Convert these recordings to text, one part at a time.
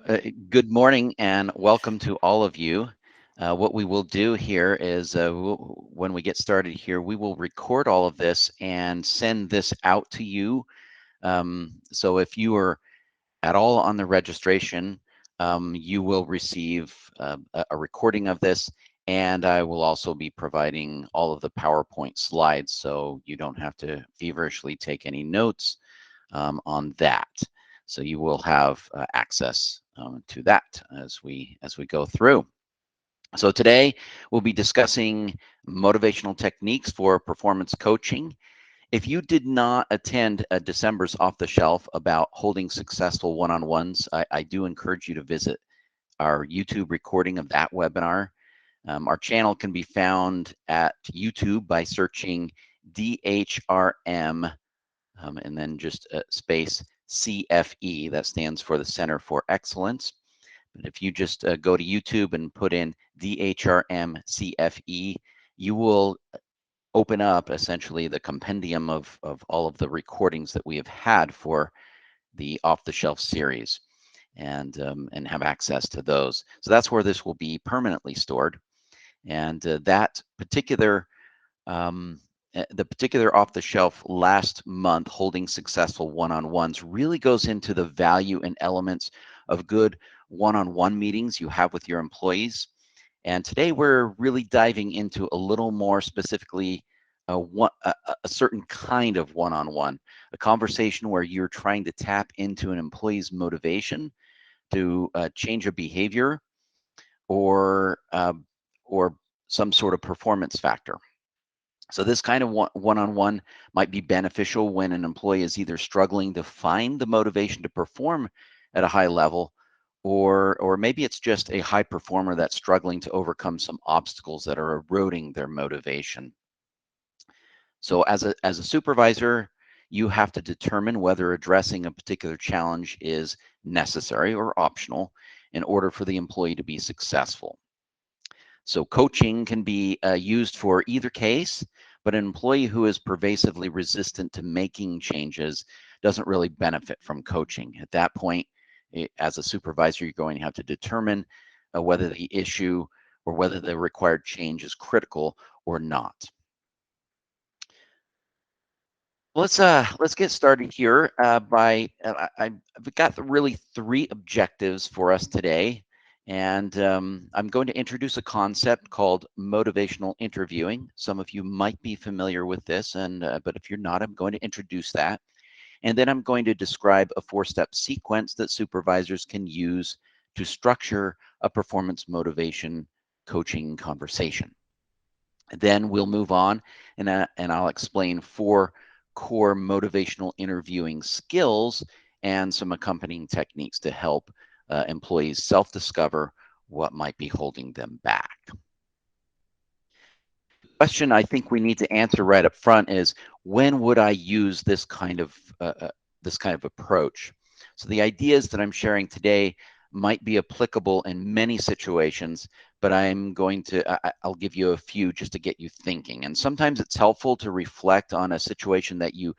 Good morning and welcome to all of you. What we will do here is when we get started here, we will record all of this and send this out to you. So if you are at all on the registration, you will receive a recording of this, and I will also be providing all of the PowerPoint slides so you don't have to feverishly take any notes on that. So you will have access to that as we go through. So today we'll be discussing motivational techniques for performance coaching. If you did not attend December's Off the Shelf about holding successful one-on-ones, I do encourage you to visit our YouTube recording of that webinar. Our channel can be found at YouTube by searching DHRM and then just space CFE. That stands for the Center for Excellence. But if you just go to YouTube and put in DHRM CFE, you will open up essentially the compendium of all of the recordings that we have had for the off-the-shelf series and have access to those. So that's where this will be permanently stored. And that particular the particular off-the-shelf last month holding successful one-on-ones really goes into the value and elements of good one-on-one meetings you have with your employees. And today we're really diving into a little more specifically a certain kind of one-on-one, a conversation where you're trying to tap into an employee's motivation to change a behavior or some sort of performance factor. So this kind of one-on-one might be beneficial when an employee is either struggling to find the motivation to perform at a high level, or maybe it's just a high performer that's struggling to overcome some obstacles that are eroding their motivation. So as a supervisor, you have to determine whether addressing a particular challenge is necessary or optional in order for the employee to be successful. So coaching can be used for either case, but an employee who is pervasively resistant to making changes doesn't really benefit from coaching. At that point, as a supervisor, you're going to have to determine whether the issue or whether the required change is critical or not. Let's get started here I've got really three objectives for us today. And I'm going to introduce a concept called motivational interviewing. Some of you might be familiar with this, but if you're not, I'm going to introduce that. And then I'm going to describe a four-step sequence that supervisors can use to structure a performance motivation coaching conversation. Then we'll move on, and I'll explain four core motivational interviewing skills and some accompanying techniques to help employees self-discover what might be holding them back. The question I think we need to answer right up front is, when would I use this kind of approach? So the ideas that I'm sharing today might be applicable in many situations, but I'll give you a few just to get you thinking. And sometimes it's helpful to reflect on a situation that you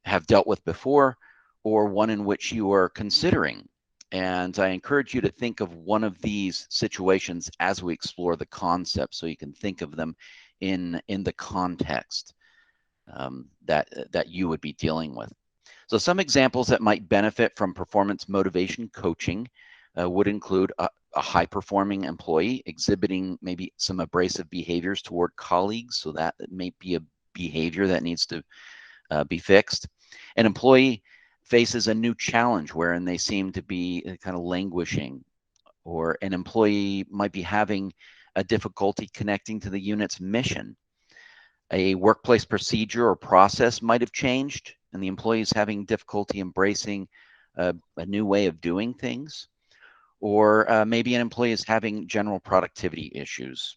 have dealt with before or one in which you are considering. And I encourage you to think of one of these situations as we explore the concept, so you can think of them in the context that you would be dealing with. So some examples that might benefit from performance motivation coaching would include a high-performing employee exhibiting maybe some abrasive behaviors toward colleagues, so that may be a behavior that needs to be fixed. An employee faces a new challenge wherein they seem to be kind of languishing, or an employee might be having a difficulty connecting to the unit's mission. A workplace procedure or process might have changed, and the employee is having difficulty embracing a new way of doing things. Or maybe an employee is having general productivity issues.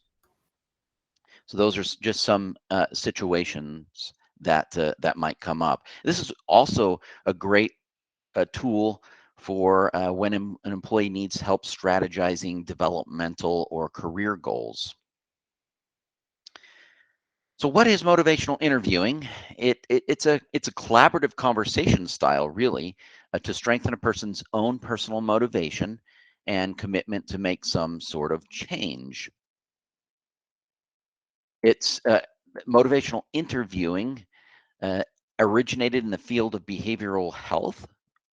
So those are just some situations that might come up. This is also a great tool for when an employee needs help strategizing developmental or career goals. So what is motivational interviewing? It's a collaborative conversation style, really, to strengthen a person's own personal motivation and commitment to make some sort of change. It's motivational interviewing uh, originated in the field of behavioral health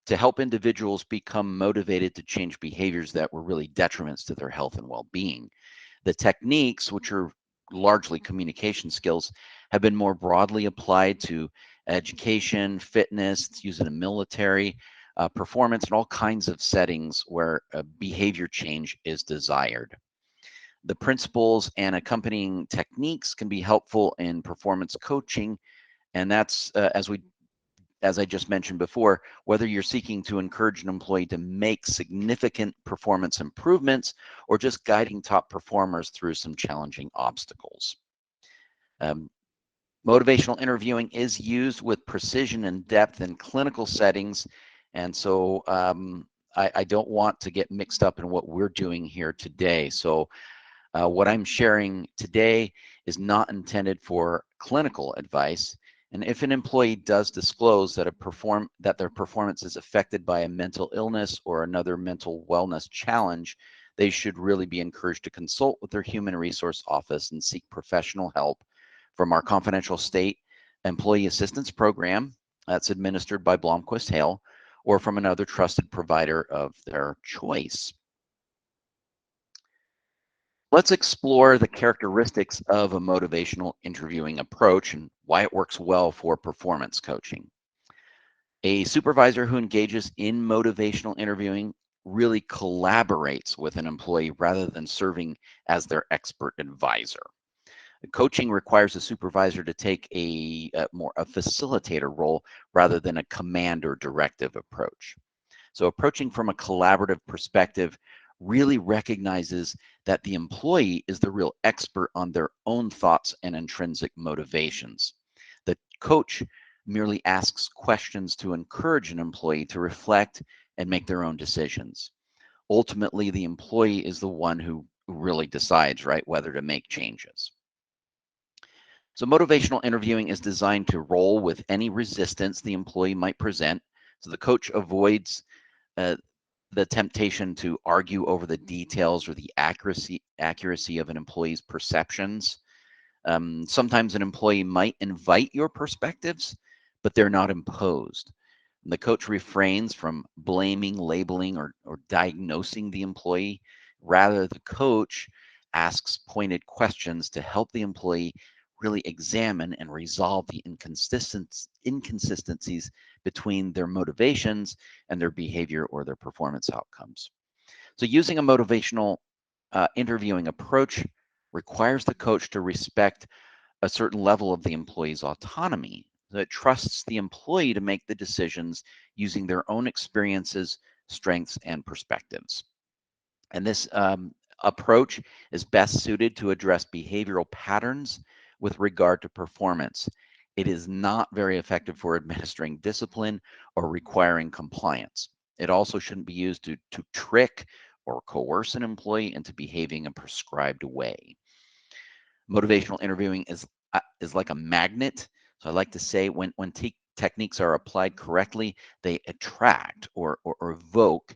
to help individuals become motivated to change behaviors that were really detriments to their health and well-being. The techniques, which are largely communication skills, have been more broadly applied to education, fitness, it's used in the military, performance, and all kinds of settings where behavior change is desired. The principles and accompanying techniques can be helpful in performance coaching, and that's as I just mentioned before, whether you're seeking to encourage an employee to make significant performance improvements or just guiding top performers through some challenging obstacles. Um, Motivational interviewing is used with precision and depth in clinical settings, and so I don't want to get mixed up in what we're doing here today. So what I'm sharing today is not intended for clinical advice. And if an employee does disclose that that their performance is affected by a mental illness or another mental wellness challenge, they should really be encouraged to consult with their human resource office and seek professional help from our confidential state employee assistance program that's administered by Blomquist Hale, or from another trusted provider of their choice. Let's explore the characteristics of a motivational interviewing approach and why it works well for performance coaching. A supervisor who engages in motivational interviewing really collaborates with an employee rather than serving as their expert advisor. Coaching requires a supervisor to take a more a facilitator role rather than a command or directive approach. So approaching from a collaborative perspective really recognizes that the employee is the real expert on their own thoughts and intrinsic motivations. The coach merely asks questions to encourage an employee to reflect and make their own decisions. Ultimately, the employee is the one who really decides, right, whether to make changes. So motivational interviewing is designed to roll with any resistance the employee might present. So the coach avoids uh, the temptation to argue over the details or the accuracy of an employee's perceptions. Sometimes an employee might invite your perspectives, but they're not imposed. And the coach refrains from blaming, labeling, or diagnosing the employee. Rather, the coach asks pointed questions to help the employee really examine and resolve the inconsistencies between their motivations and their behavior or their performance outcomes. So using a motivational interviewing approach requires the coach to respect a certain level of the employee's autonomy. So it trusts the employee to make the decisions using their own experiences, strengths, and perspectives. And this approach is best suited to address behavioral patterns with regard to performance. It is not very effective for administering discipline or requiring compliance. It also shouldn't be used to trick or coerce an employee into behaving a prescribed way. Motivational interviewing is like a magnet. So I like to say when techniques are applied correctly, they attract or evoke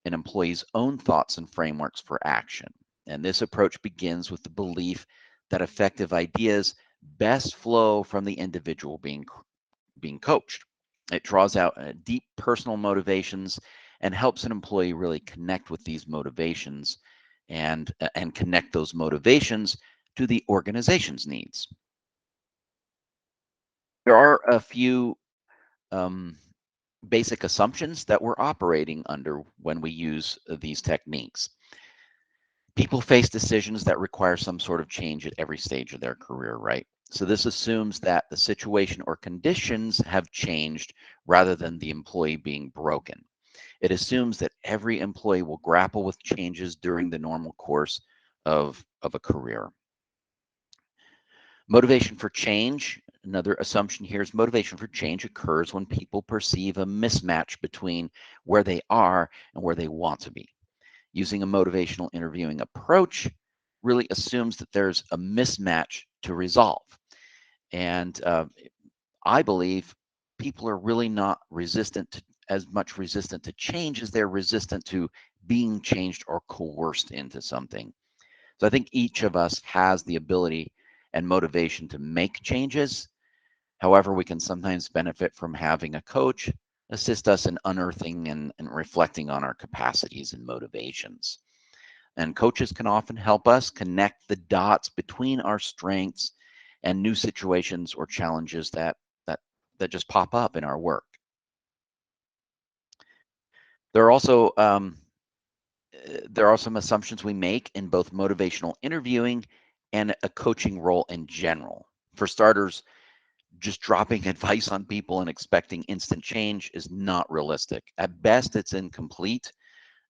an employee's own thoughts and frameworks for action. And this approach begins with the belief that effective ideas best flow from the individual being coached. It draws out deep personal motivations and helps an employee really connect with these motivations and connect those motivations to the organization's needs. There are a few um, basic assumptions that we're operating under when we use these techniques. People face decisions that require some sort of change at every stage of their career, right? So this assumes that the situation or conditions have changed rather than the employee being broken. It assumes that every employee will grapple with changes during the normal course of a career. Motivation for change, another assumption here is motivation for change occurs when people perceive a mismatch between where they are and where they want to be. Using a motivational interviewing approach really assumes that there's a mismatch to resolve. And I believe people are really not resistant to as much resistant to change as they're resistant to being changed or coerced into something. So I think each of us has the ability and motivation to make changes. However, we can sometimes benefit from having a coach assist us in unearthing and reflecting on our capacities and motivations. And coaches can often help us connect the dots between our strengths and new situations or challenges that that just pop up in our work. There are also there are some assumptions we make in both motivational interviewing and a coaching role in general. For starters, just dropping advice on people and expecting instant change is not realistic. At best, it's incomplete,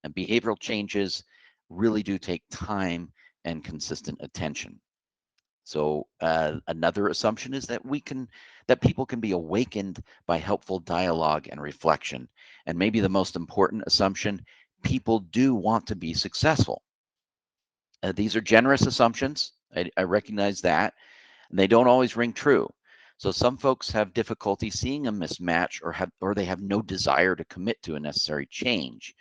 and behavioral changes really do take time and consistent attention. So another assumption is that people can be awakened by helpful dialogue and reflection. And maybe the most important assumption, people do want to be successful. These are generous assumptions. I recognize that, and they don't always ring true. So some folks have difficulty seeing a mismatch or they have no desire to commit to a necessary change.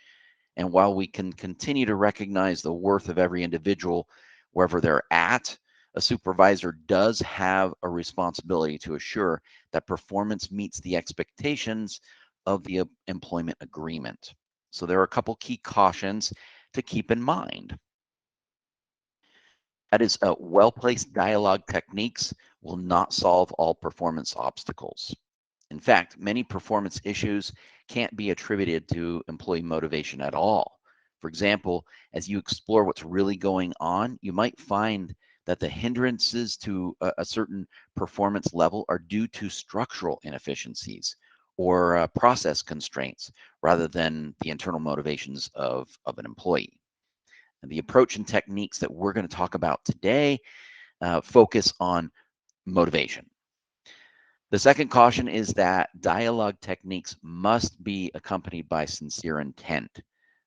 And while we can continue to recognize the worth of every individual wherever they're at, a supervisor does have a responsibility to assure that performance meets the expectations of the employment agreement. So there are a couple key cautions to keep in mind. That is, well-placed dialogue techniques will not solve all performance obstacles. In fact, many performance issues can't be attributed to employee motivation at all. For example, as you explore what's really going on, you might find that the hindrances to a certain performance level are due to structural inefficiencies or process constraints rather than the internal motivations of an employee. And the approach and techniques that we're going to talk about today focus on motivation. The second caution is that dialogue techniques must be accompanied by sincere intent.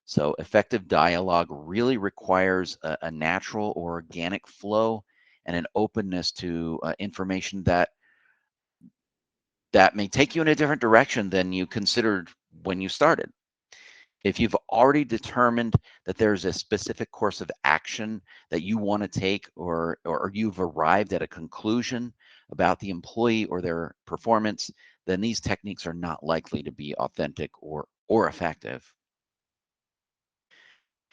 So effective dialogue really requires a natural or organic flow and an openness to information that may take you in a different direction than you considered when you started. If you've already determined that there's a specific course of action that you want to take, or you've arrived at a conclusion about the employee or their performance, then these techniques are not likely to be authentic or effective.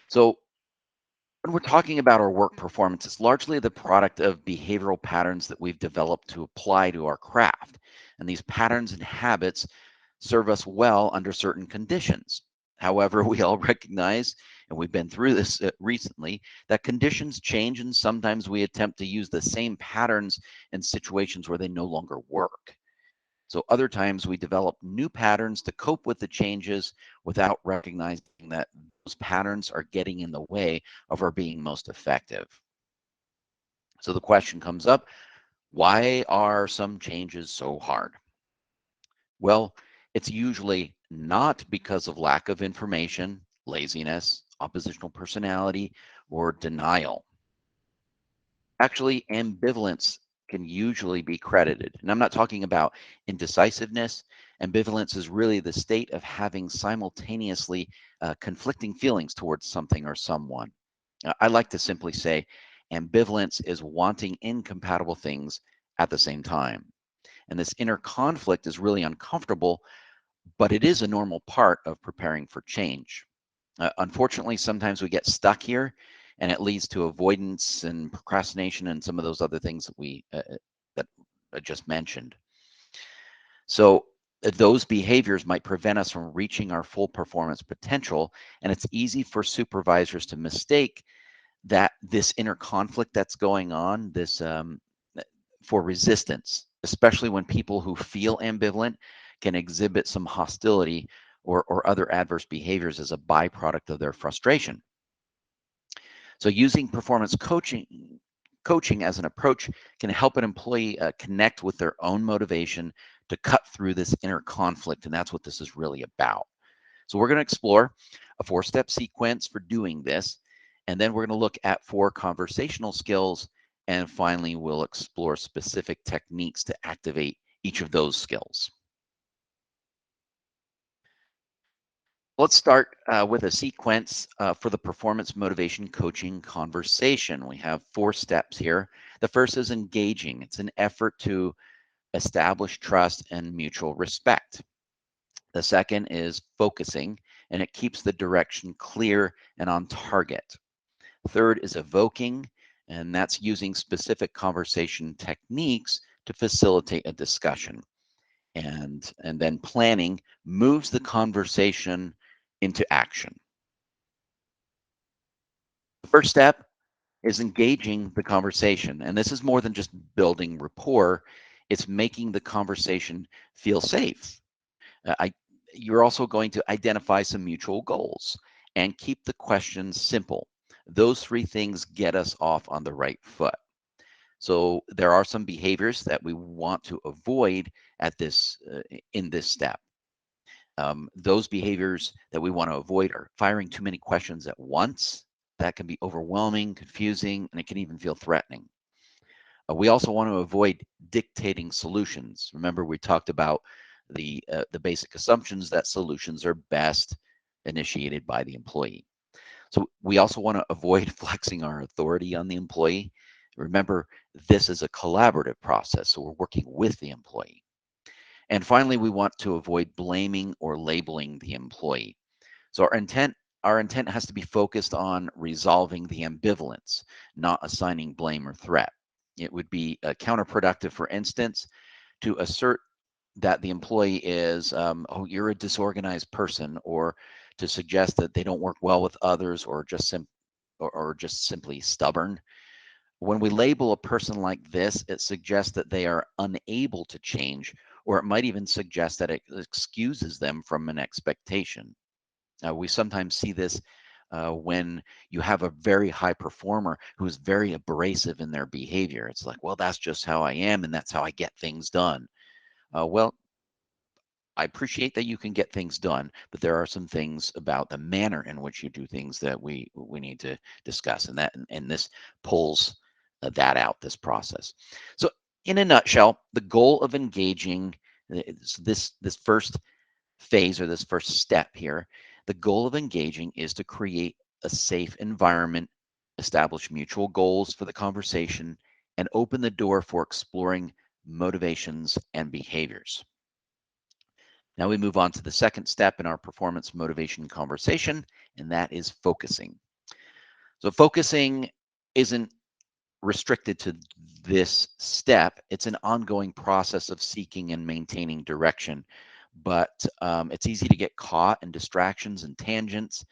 So when we're talking about our work performance, it's largely the product of behavioral patterns that we've developed to apply to our craft. And these patterns and habits serve us well under certain conditions. However, we all recognize, and we've been through this recently, that conditions change and sometimes we attempt to use the same patterns in situations where they no longer work. So other times we develop new patterns to cope with the changes without recognizing that those patterns are getting in the way of our being most effective. So the question comes up, why are some changes so hard? Well, it's usually not because of lack of information, laziness, oppositional personality, or denial. Actually, ambivalence can usually be credited. And I'm not talking about indecisiveness. Ambivalence is really the state of having simultaneously conflicting feelings towards something or someone. I like to simply say ambivalence is wanting incompatible things at the same time. And this inner conflict is really uncomfortable, but it is a normal part of preparing for change. Unfortunately, sometimes we get stuck here, and it leads to avoidance and procrastination and some of those other things that I just mentioned. So those behaviors might prevent us from reaching our full performance potential, and it's easy for supervisors to mistake that this inner conflict that's going on, this for resistance, especially when people who feel ambivalent can exhibit some hostility or other adverse behaviors as a byproduct of their frustration. So using performance coaching as an approach can help an employee connect with their own motivation to cut through this inner conflict, and that's what this is really about. So we're going to explore a 4-step sequence for doing this, and then we're going to look at 4 conversational skills, and finally we'll explore specific techniques to activate each of those skills. Let's start with a sequence for the performance motivation coaching conversation. We have 4 steps here. The first is engaging. It's an effort to establish trust and mutual respect. The second is focusing, and it keeps the direction clear and on target. Third is evoking, and that's using specific conversation techniques to facilitate a discussion. And then planning moves the conversation into action. The first step is engaging the conversation. And this is more than just building rapport, it's making the conversation feel safe. You're also going to identify some mutual goals and keep the questions simple. Those 3 things get us off on the right foot. So there are some behaviors that we want to avoid at this in this step. Those behaviors that we want to avoid are firing too many questions at once. That can be overwhelming, confusing, and it can even feel threatening. We also want to avoid dictating solutions. Remember, we talked about the basic assumptions that solutions are best initiated by the employee. So we also want to avoid flexing our authority on the employee. Remember, this is a collaborative process, so we're working with the employee. And finally, we want to avoid blaming or labeling the employee. So our intent has to be focused on resolving the ambivalence, not assigning blame or threat. It would be counterproductive, for instance, to assert that the employee is, oh, you're a disorganized person, or to suggest that they don't work well with others, or just simply stubborn. When we label a person like this, it suggests that they are unable to change, or it might even suggest that it excuses them from an expectation. We sometimes see this when you have a very high performer who is very abrasive in their behavior. It's like, well, that's just how I am, and that's how I get things done. Well, I appreciate that you can get things done, but there are some things about the manner in which you do things that we need to discuss, and this pulls that out, this process. So, in a nutshell, the goal of engaging this first phase, or this first step here, the goal of engaging is to create a safe environment, establish mutual goals for the conversation, and open the door for exploring motivations and behaviors. Now we move on to the second step in our performance motivation conversation, and that is focusing. So focusing isn't restricted to this step. It's an ongoing process of seeking and maintaining direction, but it's easy to get caught in distractions and tangents,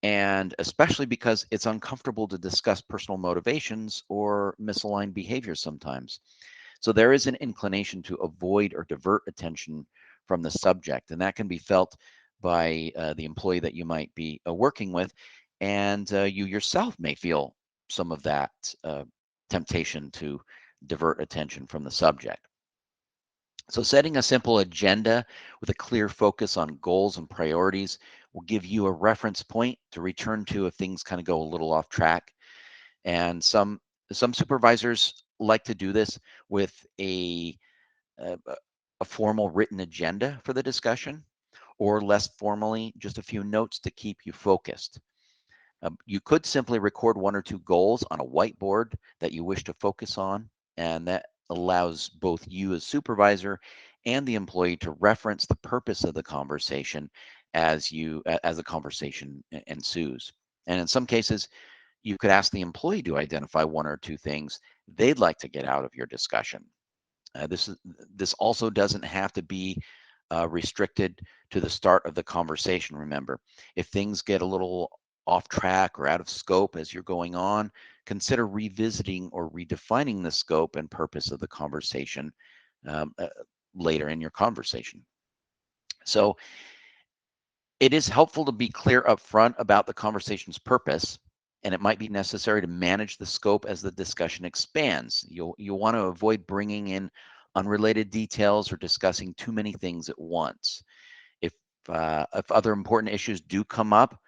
and especially because it's uncomfortable to discuss personal motivations or misaligned behaviors sometimes. So there is an inclination to avoid or divert attention from the subject, and that can be felt by the employee that you might be working with, and you yourself may feel some of that temptation to divert attention from the subject. So setting a simple agenda with a clear focus on goals and priorities will give you a reference point to return to if things kind of go a little off track. And some supervisors like to do this with a, a formal written agenda for the discussion, or less formally, just a few notes to keep you focused. You could simply record 1 or 2 goals on a whiteboard that you wish to focus on, and that allows both you as supervisor and the employee to reference the purpose of the conversation as the conversation ensues. And in some cases, you could ask the employee to identify 1 or 2 things they'd like to get out of your discussion. This also doesn't have to be restricted to the start of the conversation. Remember, if things get a little off track or out of scope as you're going on, consider revisiting or redefining the scope and purpose of the conversation um, uh, later in your conversation. So it is helpful to be clear up front about the conversation's purpose, and it might be necessary to manage the scope as the discussion expands. You'll want to avoid bringing in unrelated details or discussing too many things at once. If other important issues do come up,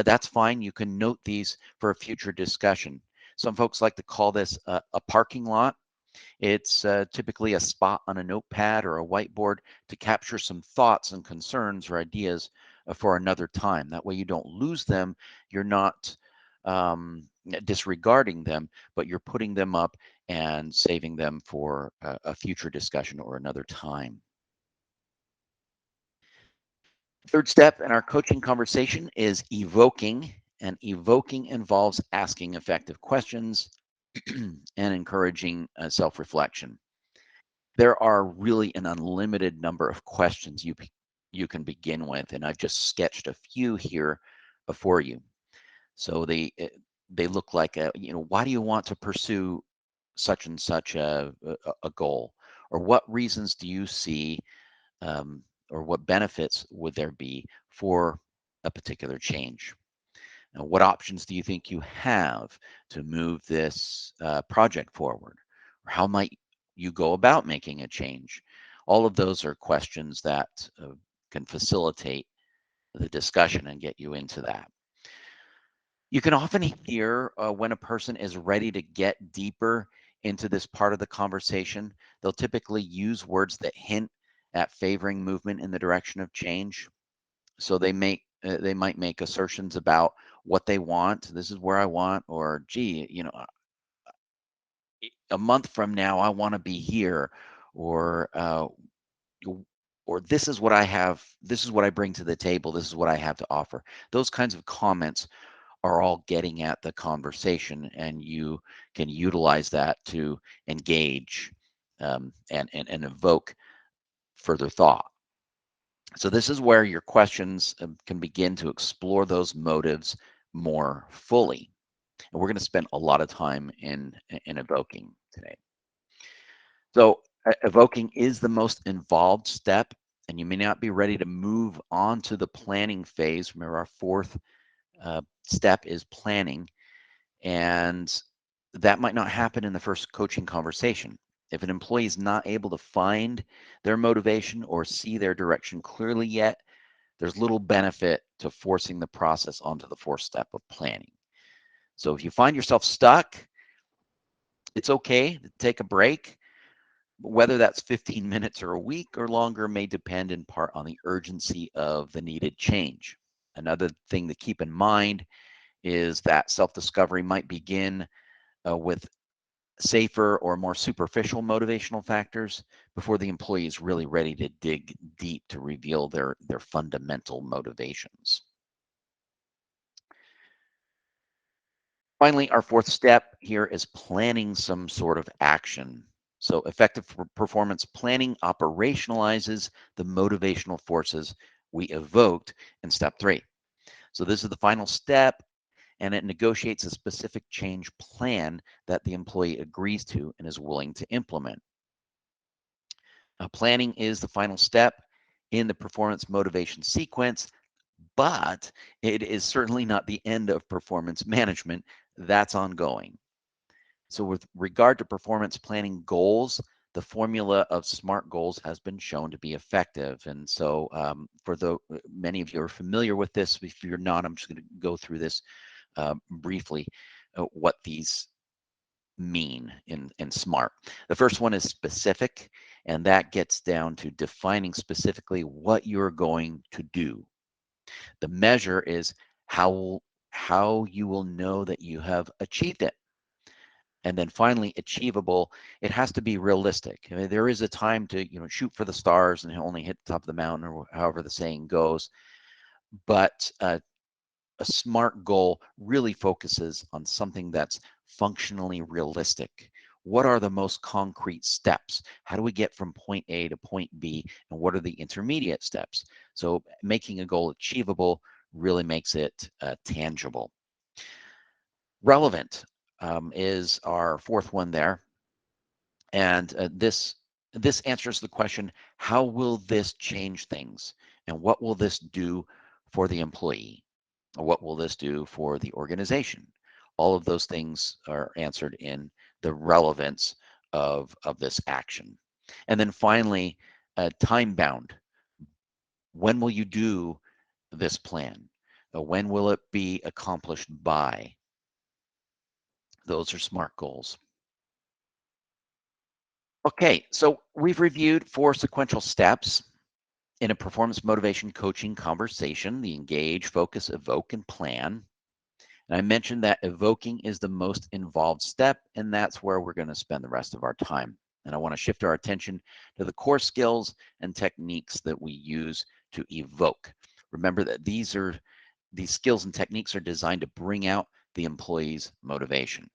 that's fine. You can note these for a future discussion. Some folks like to call this a parking lot. It's typically a spot on a notepad or a whiteboard to capture some thoughts and concerns or ideas for another time. That way you don't lose them. You're not disregarding them, but you're putting them up and saving them for a future discussion or another time. Third step in our coaching conversation is evoking, and evoking involves asking effective questions and encouraging self-reflection. There are really an unlimited number of questions you can begin with, and I've just sketched a few here for you. So they look like why do you want to pursue such and such a goal, or what reasons do you see, um, or what benefits would there be for a particular change? Now, what options do you think you have to move this project forward? Or how might you go about making a change? All of those are questions that can facilitate the discussion and get you into that. You can often hear when a person is ready to get deeper into this part of the conversation. They'll typically use words that hint at favoring movement in the direction of change. So they might make assertions about what they want. This is where I want, or gee, a month from now I want to be here, or or this is what I have. This is what I bring to the table. This is what I have to offer. Those kinds of comments are all getting at the conversation, and you can utilize that to engage and evoke further thought. So this is where your questions can begin to explore those motives more fully. And we're going to spend a lot of time in evoking today. So evoking is the most involved step, and you may not be ready to move on to the planning phase. Remember, our fourth step is planning, and that might not happen in the first coaching conversation. If an employee is not able to find their motivation or see their direction clearly yet, there's little benefit to forcing the process onto the fourth step of planning. So if you find yourself stuck, it's okay to take a break. Whether that's 15 minutes or a week or longer may depend in part on the urgency of the needed change. Another thing to keep in mind is that self-discovery might begin with safer or more superficial motivational factors before the employee is really ready to dig deep to reveal their fundamental motivations. Finally, our fourth step here is planning some sort of action. So effective performance planning operationalizes the motivational forces we evoked in step 3. So this is the final step, and it negotiates a specific change plan that the employee agrees to and is willing to implement. Planning is the final step in the performance motivation sequence, but it is certainly not the end of performance management. That's ongoing. So with regard to performance planning goals, the formula of SMART goals has been shown to be effective. And so for the many of you are familiar with this. If you're not, I'm just going to go through this briefly, what these mean in SMART. The first one is specific, and that gets down to defining specifically what you're going to do. The measure is how you will know that you have achieved it. And then finally, achievable, it has to be realistic. I mean, there is a time to shoot for the stars and only hit the top of the mountain, or however the saying goes. But a SMART goal really focuses on something that's functionally realistic. What are the most concrete steps? How do we get from point A to point B? And what are the intermediate steps? So making a goal achievable really makes it tangible. Relevant is our fourth one there. And this answers the question, how will this change things? And what will this do for the employee? What will this do for the organization? All of those things are answered in the relevance of this action. And then finally, time bound. When will you do this plan? When will it be accomplished by? Those are SMART goals. Okay, so we've reviewed 4 sequential steps. In a performance motivation coaching conversation, the engage, focus, evoke, and plan. And I mentioned that evoking is the most involved step, and that's where we're going to spend the rest of our time. And I want to shift our attention to the core skills and techniques that we use to evoke. Remember that these skills and techniques are designed to bring out the employee's motivation.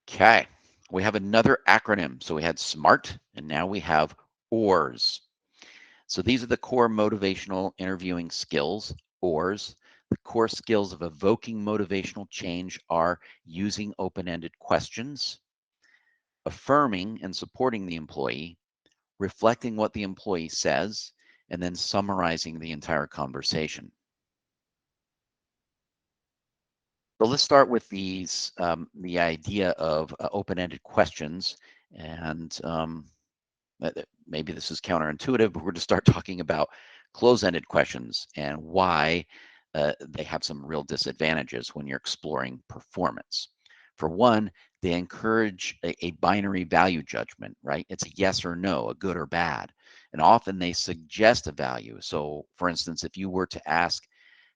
Okay, we have another acronym. So we had SMART, and now we have OARS. So these are the core motivational interviewing skills, OARS. The core skills of evoking motivational change are using open-ended questions, affirming and supporting the employee, reflecting what the employee says, and then summarizing the entire conversation. So let's start with the idea of open-ended questions. And maybe this is counterintuitive, but we're going to start talking about close-ended questions and why they have some real disadvantages when you're exploring performance. For one, they encourage a binary value judgment, right? It's a yes or no, a good or bad. And often they suggest a value. So for instance, if you were to ask,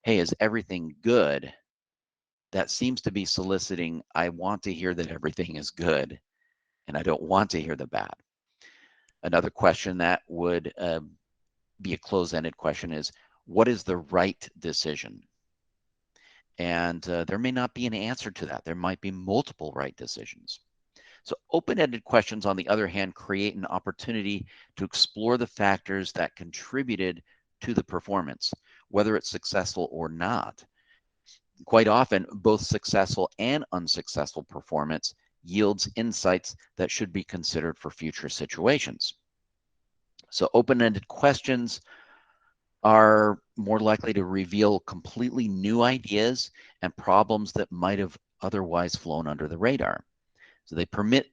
hey, is everything good? That seems to be soliciting, I want to hear that everything is good, and I don't want to hear the bad. Another question that would be a closed-ended question is, what is the right decision? And there may not be an answer to that. There might be multiple right decisions. So open-ended questions, on the other hand, create an opportunity to explore the factors that contributed to the performance, whether it's successful or not. Quite often, both successful and unsuccessful performance yields insights that should be considered for future situations. So open-ended questions are more likely to reveal completely new ideas and problems that might have otherwise flown under the radar. So they permit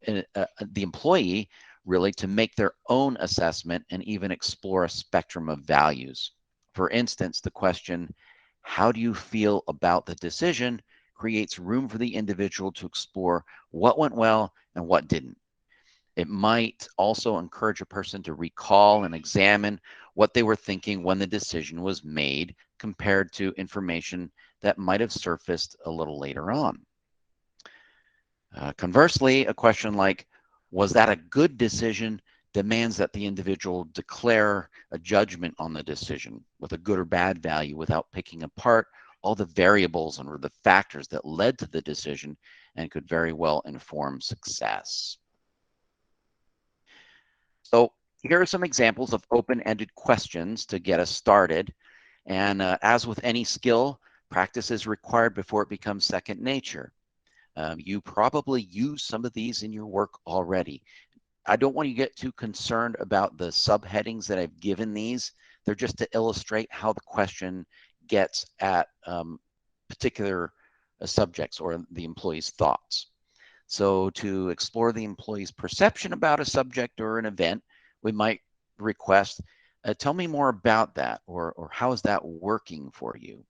the employee really to make their own assessment and even explore a spectrum of values. For instance, the question, how do you feel about the decision, creates room for the individual to explore what went well and what didn't. It might also encourage a person to recall and examine what they were thinking when the decision was made compared to information that might have surfaced a little later on. Conversely, a question like, was that a good decision, demands that the individual declare a judgment on the decision with a good or bad value without picking apart all the variables or the factors that led to the decision and could very well inform success. So here are some examples of open-ended questions to get us started. And as with any skill, practice is required before it becomes second nature. You probably use some of these in your work already. I don't want you to get too concerned about the subheadings that I've given these. They're just to illustrate how the question gets at particular subjects or the employee's thoughts. So to explore the employee's perception about a subject or an event, we might request, tell me more about that, or how is that working for you?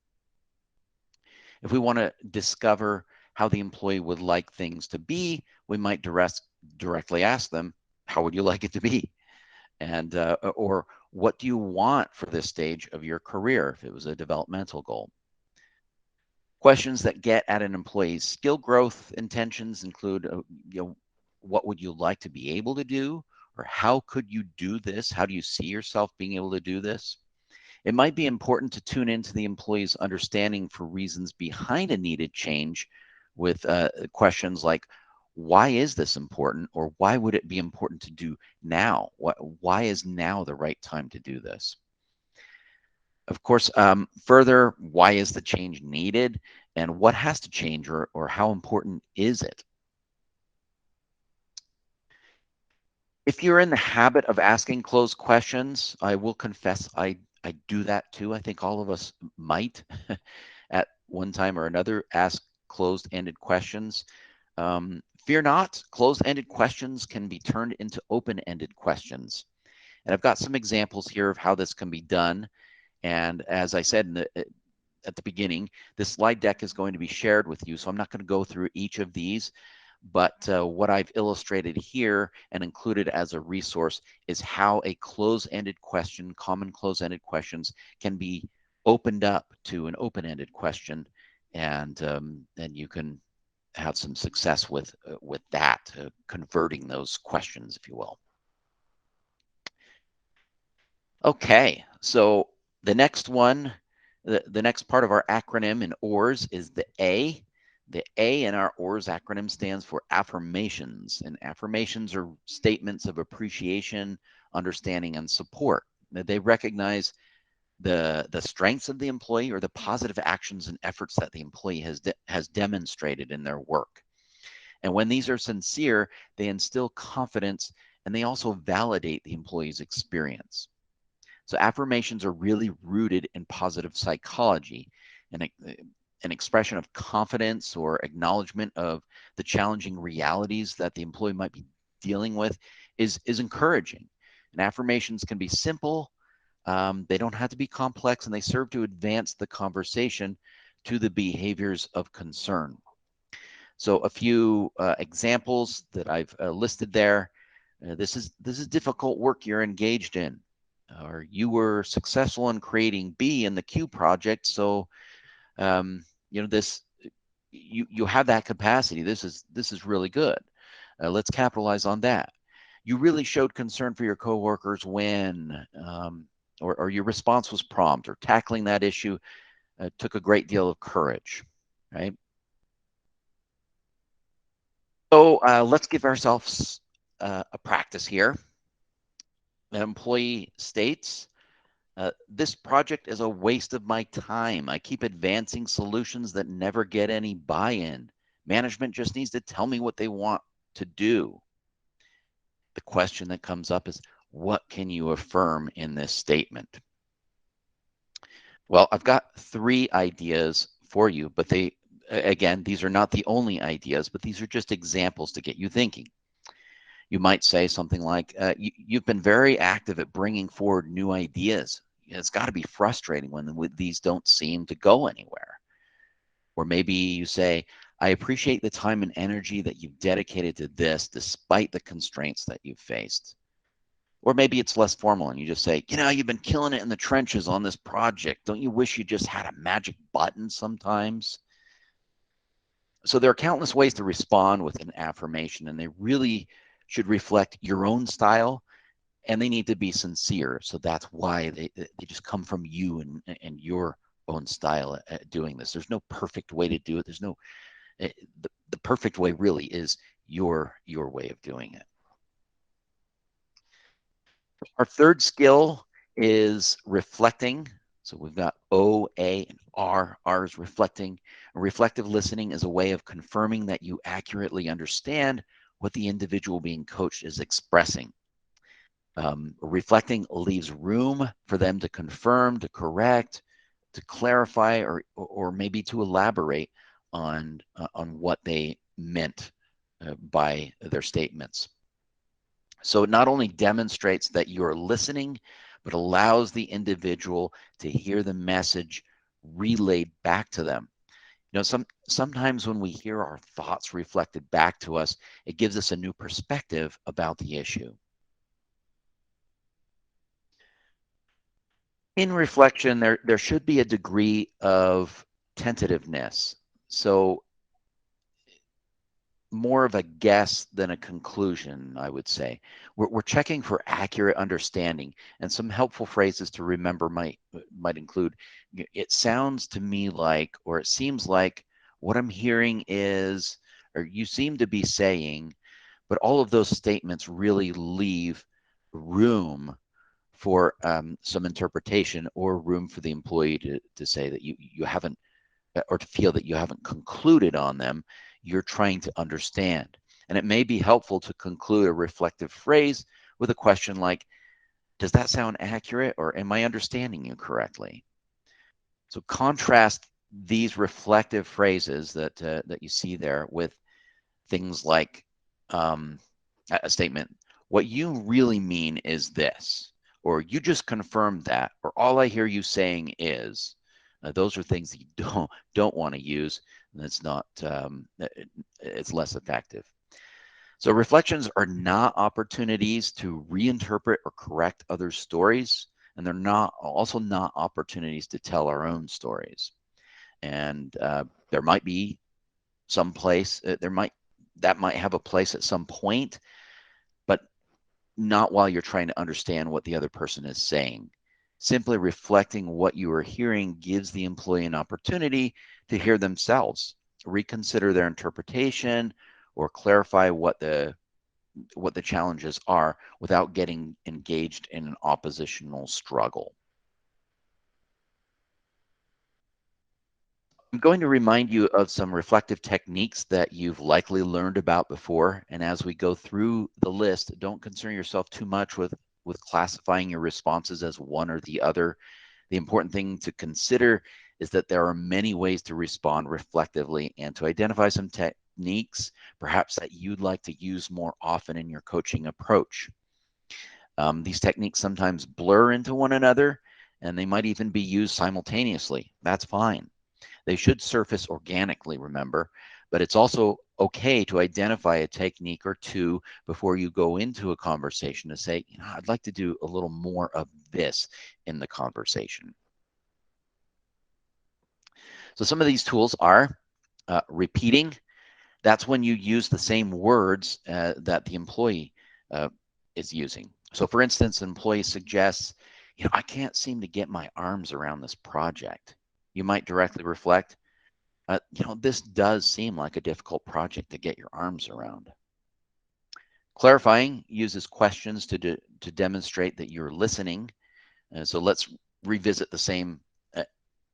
If we want to discover how the employee would like things to be, we might directly ask them, how would you like it to be? And or what do you want for this stage of your career if it was a developmental goal? Questions that get at an employee's skill growth intentions include, what would you like to be able to do? Or how could you do this? How do you see yourself being able to do this? It might be important to tune into the employee's understanding for reasons behind a needed change with questions like, why is this important? Or why would it be important to do now? Why is now the right time to do this? Of course, further, why is the change needed? And what has to change, or how important is it? If you're in the habit of asking closed questions, I will confess I do that too. I think all of us might at one time or another ask closed-ended questions. Fear not, closed-ended questions can be turned into open-ended questions. And I've got some examples here of how this can be done. And as I said at the beginning, this slide deck is going to be shared with you. So I'm not going to go through each of these, But what I've illustrated here and included as a resource is how a close-ended question, common close-ended questions, can be opened up to an open-ended question, and then you can have some success with that, converting those questions, if you will. Okay, so the next one, the next part of our acronym in OARS is the A. The A in our OARS acronym stands for affirmations, and affirmations are statements of appreciation, understanding, and support. They recognize the strengths of the employee or the positive actions and efforts that the employee has demonstrated in their work. And when these are sincere, they instill confidence and they also validate the employee's experience. So affirmations are really rooted in positive psychology, and an expression of confidence or acknowledgement of the challenging realities that the employee might be dealing with is encouraging. And affirmations can be simple, they don't have to be complex, and they serve to advance the conversation to the behaviors of concern. So a few examples that I've listed there. This is difficult work you're engaged in, or you were successful in creating B in the Q project. So this you have that capacity. This is really good. Let's capitalize on that. You really showed concern for your coworkers when, or your response was prompt, or tackling that issue took a great deal of courage, right? So let's give ourselves a practice here. The employee states, this project is a waste of my time. I keep advancing solutions that never get any buy-in. Management just needs to tell me what they want to do. The question that comes up is, what can you affirm in this statement? Well, I've got 3 ideas for you, but again, these are not the only ideas, but these are just examples to get you thinking. You might say something like, you've been very active at bringing forward new ideas. It's got to be frustrating when these don't seem to go anywhere. Or maybe you say, I appreciate the time and energy that you've dedicated to this despite the constraints that you've faced. Or maybe it's less formal and you just say, you've been killing it in the trenches on this project. Don't you wish you just had a magic button sometimes? So there are countless ways to respond with an affirmation, and they really should reflect your own style, and they need to be sincere. So that's why they just come from you and your own style at doing this. There's no perfect way to do it. There's no the perfect way really is your way of doing it. Our third skill is reflecting. So we've got O, A, and R. R is reflecting. Reflective listening is a way of confirming that you accurately understand what the individual being coached is expressing. Reflecting leaves room for them to confirm, to correct, to clarify, or maybe to elaborate on what they meant by their statements. So it not only demonstrates that you're listening, but allows the individual to hear the message relayed back to them. Sometimes when we hear our thoughts reflected back to us, it gives us a new perspective about the issue. In reflection, there should be a degree of tentativeness. So more of a guess than a conclusion, I would say. We're checking for accurate understanding, and some helpful phrases to remember might include, it sounds to me like, or it seems like, what I'm hearing is, or you seem to be saying, but all of those statements really leave room for some interpretation, or room for the employee to say that you haven't, or to feel that you haven't concluded on them. You're trying to understand. And it may be helpful to conclude a reflective phrase with a question like, does that sound accurate, or am I understanding you correctly? So contrast these reflective phrases that you see there with things like a statement, what you really mean is this, or you just confirmed that, or all I hear you saying is. Those are things that you don't want to use, and it's not it's less effective. So reflections are not opportunities to reinterpret or correct others' stories, and they're not opportunities to tell our own stories. And there might be some place that might have a place at some point, but not while you're trying to understand what the other person is saying. Simply reflecting what you are hearing gives the employee an opportunity to hear themselves, reconsider their interpretation, or clarify what the challenges are without getting engaged in an oppositional struggle. I'm going to remind you of some reflective techniques that you've likely learned about before. And as we go through the list, don't concern yourself too much with classifying your responses as one or the other. The important thing to consider is that there are many ways to respond reflectively and to identify some techniques, perhaps that you'd like to use more often in your coaching approach. These techniques sometimes blur into one another, and they might even be used simultaneously. That's fine. They should surface organically, remember, but it's also okay to identify a technique or two before you go into a conversation to say, I'd like to do a little more of this in the conversation. So some of these tools are repeating. That's when you use the same words that the employee is using. So for instance, an employee suggests, I can't seem to get my arms around this project. You might directly reflect, this does seem like a difficult project to get your arms around. Clarifying uses questions to demonstrate that you're listening. So let's revisit the same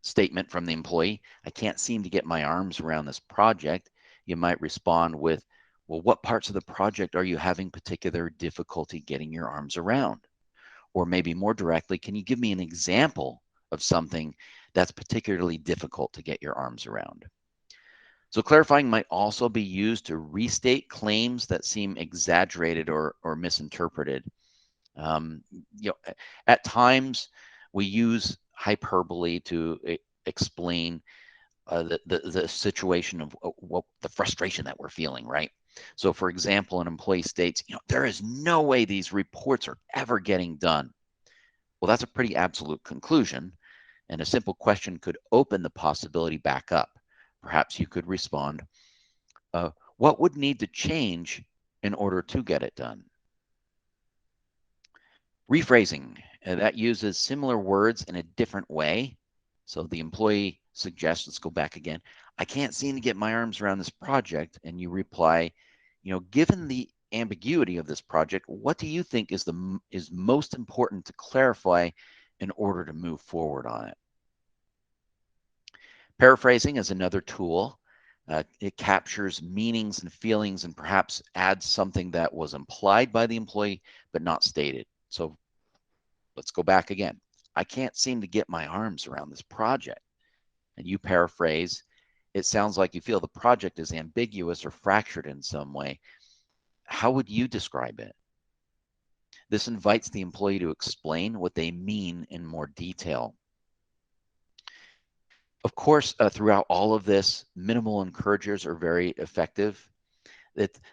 statement from the employee. I can't seem to get my arms around this project. You might respond with, well, what parts of the project are you having particular difficulty getting your arms around? Or maybe more directly, can you give me an example of something that's particularly difficult to get your arms around? So clarifying might also be used to restate claims that seem exaggerated or misinterpreted. Um, at times we use hyperbole to explain the situation of what the frustration that we're feeling, right? So for example, an employee states, there is no way these reports are ever getting done. Well, that's a pretty absolute conclusion, and a simple question could open the possibility back up. Perhaps you could respond, what would need to change in order to get it done? Rephrasing, that uses similar words in a different way. So the employee suggests, let's go back again, I can't seem to get my arms around this project. And you reply, given the ambiguity of this project, what do you think is most important to clarify in order to move forward on it? Paraphrasing is another tool. It captures meanings and feelings and perhaps adds something that was implied by the employee but not stated. So let's go back again. I can't seem to get my arms around this project. And you paraphrase, it sounds like you feel the project is ambiguous or fractured in some way. How would you describe it? This invites the employee to explain what they mean in more detail. Of course, throughout all of this, minimal encouragers are very effective.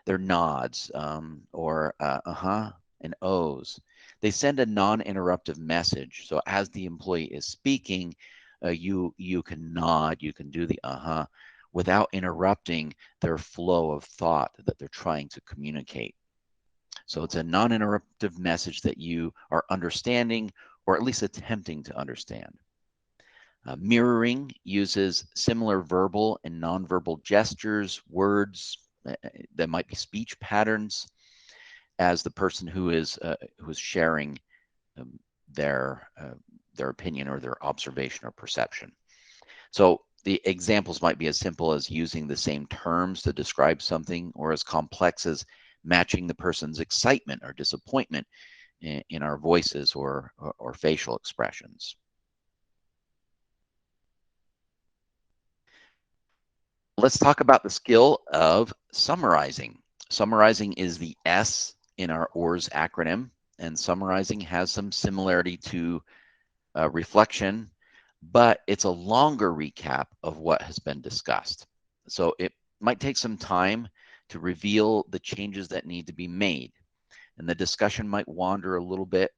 They're nods or uh-huh and ohs. They send a non-interruptive message. So as the employee is speaking, you can nod, you can do the uh-huh without interrupting their flow of thought that they're trying to communicate. So it's a non-interruptive message that you are understanding or at least attempting to understand. Mirroring uses similar verbal and nonverbal gestures, words, that might be speech patterns as the person who is sharing their opinion or their observation or perception. So the examples might be as simple as using the same terms to describe something, or as complex as matching the person's excitement or disappointment in our voices or facial expressions. Let's talk about the skill of summarizing. Summarizing is the S in our OARS acronym, and summarizing has some similarity to reflection. but it's a longer recap of what has been discussed. So it might take some time to reveal the changes that need to be made. And the discussion might wander a little bit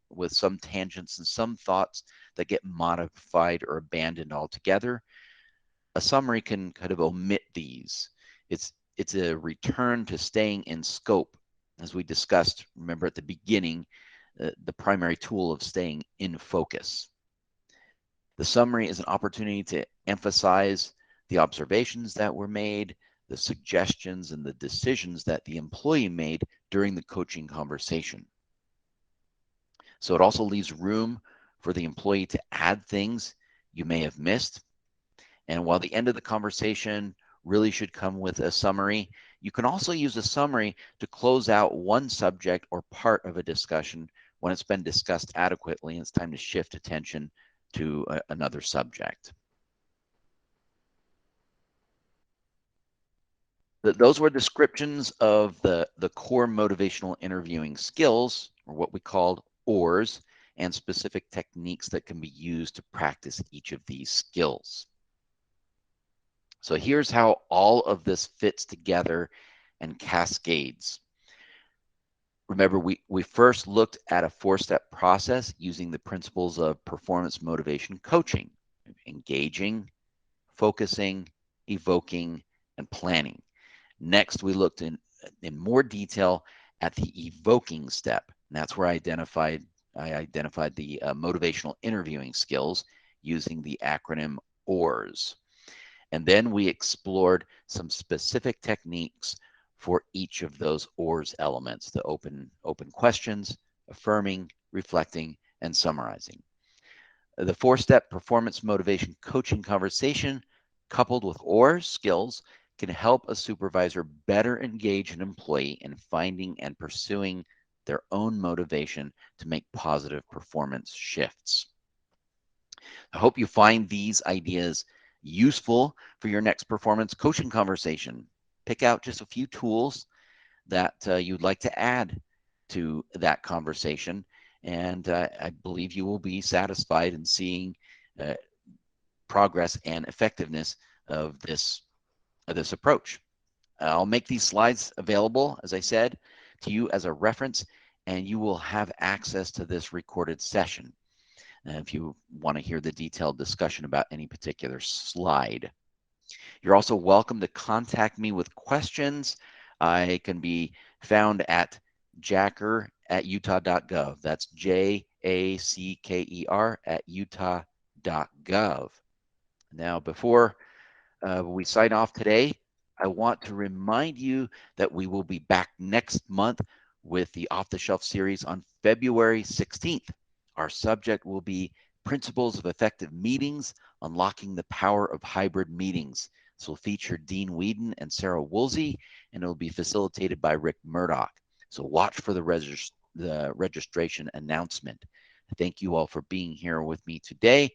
with some tangents and some thoughts that get modified or abandoned altogether. A summary can kind of omit these. It's a return to staying in scope. As we discussed, remember at the beginning, the primary tool of staying in focus. The summary is an opportunity to emphasize the observations that were made, the suggestions and the decisions that the employee made during the coaching conversation. So it also leaves room for the employee to add things you may have missed. And while the end of the conversation really should come with a summary, you can also use a summary to close out one subject or part of a discussion when it's been discussed adequately and it's time to shift attention to another subject. Those were descriptions of the core motivational interviewing skills, or what we called OARS, and specific techniques that can be used to practice each of these skills. So here's how all of this fits together and cascades. Remember, we first looked at a four-step process using the principles of performance motivation coaching: engaging, focusing, evoking, and planning. Next, we looked in more detail at the evoking step. And that's where I identified the motivational interviewing skills using the acronym OARS. And then we explored some specific techniques for each of those OARS elements: the open questions, affirming, reflecting, and summarizing. The four-step performance motivation coaching conversation, coupled with OARS skills, can help a supervisor better engage an employee in finding and pursuing their own motivation to make positive performance shifts. I hope you find these ideas useful for your next performance coaching conversation. Pick out just a few tools that you'd like to add to that conversation, and I believe you will be satisfied in seeing progress and effectiveness of this approach. I'll make these slides available, as I said, to you as a reference, and you will have access to this recorded session if you want to hear the detailed discussion about any particular slide. You're also welcome to contact me with questions. I can be found at jacker@utah.gov. That's JACKER at utah.gov. Now, before we sign off today, I want to remind you that we will be back next month with the Off the Shelf series on February 16th. Our subject will be Principles of Effective Meetings, Unlocking the Power of Hybrid Meetings. This will feature Dean Whedon and Sarah Woolsey, and it will be facilitated by Rick Murdoch. So watch for the registration announcement. Thank you all for being here with me today,